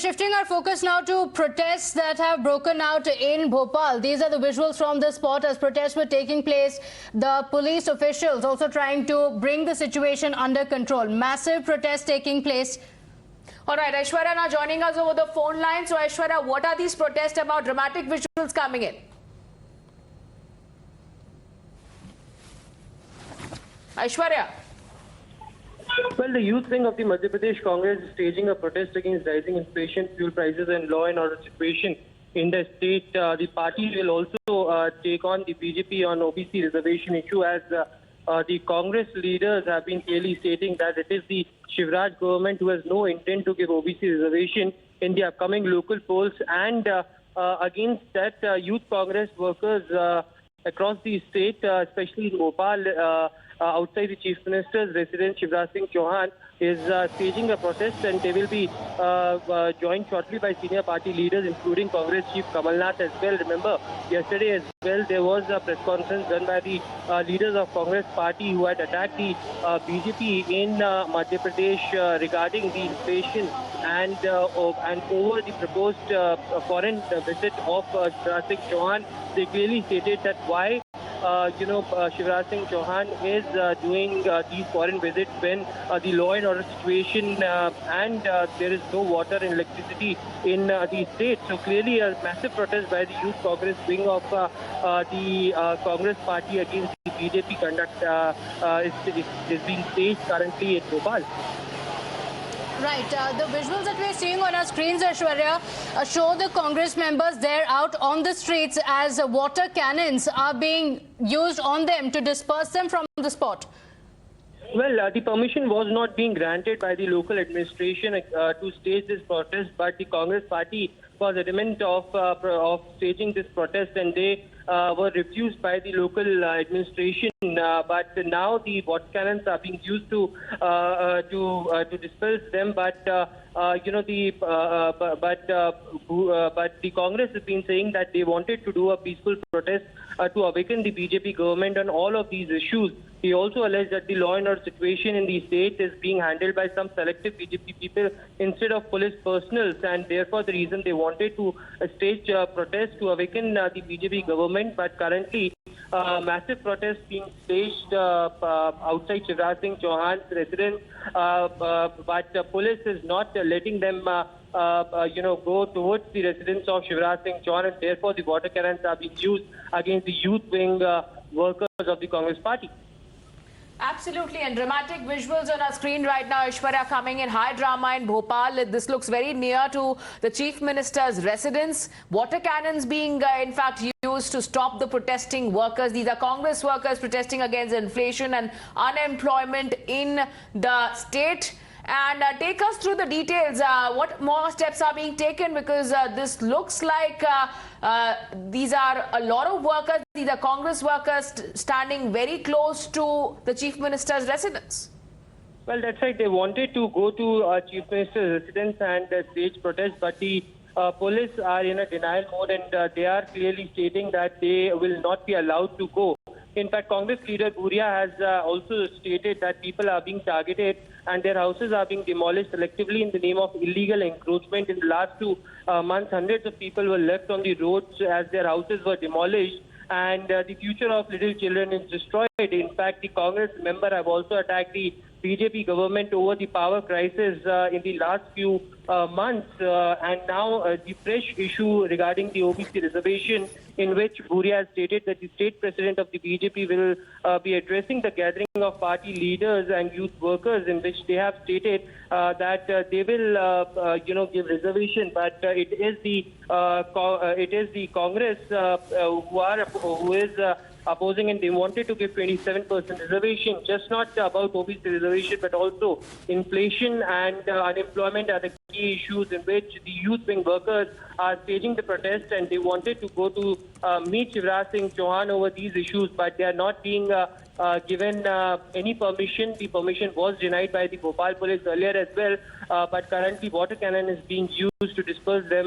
shifting our focus now to protests that have broken out in Bhopal. These are the visuals from the spot as protests were taking place. The police officials also trying to bring the situation under control. Massive protests taking place. All right, Aishwarya now joining us over the phone line. So Aishwarya, what are these protests about? Dramatic visuals coming in. Aishwarya. Well, the youth wing of the Madhya Pradesh Congress is staging a protest against rising inflation, fuel prices and law and order situation in the state. The party will also take on the BJP on OBC reservation issue as the Congress leaders have been clearly stating that it is the Shivraj government who has no intent to give OBC reservation in the upcoming local polls, and against that youth Congress workers across the state, especially in Bhopal, outside the Chief Minister's residence, Shivraj Singh Chouhan is staging a protest, and they will be joined shortly by senior party leaders, including Congress Chief Kamalnath as well. Remember, yesterday as well, there was a press conference done by the leaders of Congress party who had attacked the BJP in Madhya Pradesh regarding the inflation and over the proposed foreign visit of Shivraj Singh Chouhan. They clearly stated that why Shivraj Singh Chouhan is doing these foreign visits when the law and order situation and there is no water and electricity in the state. So clearly a massive protest by the Youth Congress wing of the Congress party against the BJP conduct is being staged currently in Bhopal. Right. The visuals that we're seeing on our screens, Aishwarya, show the Congress members there out on the streets as water cannons are being used on them to disperse them from the spot. Well, the permission was not being granted by the local administration to stage this protest, but the Congress party was adamant of staging this protest, and they were refused by the local administration. But now the water cannons are being used to disperse them. But the Congress has been saying that they wanted to do a peaceful protest to awaken the BJP government on all of these issues. He also alleged that the law and order situation in the state is being handled by some selective BJP people instead of police personals, and therefore the reason they wanted to stage protest to awaken the BJP government. But currently, massive protests being staged outside Shivraj Singh Chouhan's residence, but police is not letting them go towards the residence of Shivraj Singh Chouhan, and therefore the water cannons are being used against the youth wing workers of the Congress party. Absolutely, and dramatic visuals on our screen right now, Aishwarya, coming in. High drama in Bhopal. This looks very near to the Chief Minister's residence. Water cannons being, in fact, used to stop the protesting workers. These are Congress workers protesting against inflation and unemployment in the state. And take us through the details. What more steps are being taken? Because this looks like these are a lot of workers. These are Congress workers standing very close to the Chief Minister's residence. Well, that's right. They wanted to go to Chief Minister's residence and stage protest, but the police are in a denial mode, and they are clearly stating that they will not be allowed to go. In fact, Congress leader Bhuria has also stated that people are being targeted and their houses are being demolished selectively in the name of illegal encroachment. In the last 2 months, hundreds of people were left on the roads as their houses were demolished, and the future of little children is destroyed. In fact, the Congress member have also attacked the BJP government over the power crisis in the last few months, and now the fresh issue regarding the OBC reservation, in which Bhuria has stated that the state president of the BJP will be addressing the gathering of party leaders and youth workers, in which they have stated that they will give reservation, but it is the Congress who is opposing, and they wanted to give 27% reservation. Just not about OBC reservation, but also inflation and unemployment are the key issues in which the youth wing workers are staging the protest, and they wanted to go to meet Shivraj Singh Chouhan over these issues, but they are not being given any permission. The permission was denied by the Bhopal police earlier as well, but currently water cannon is being used to disperse them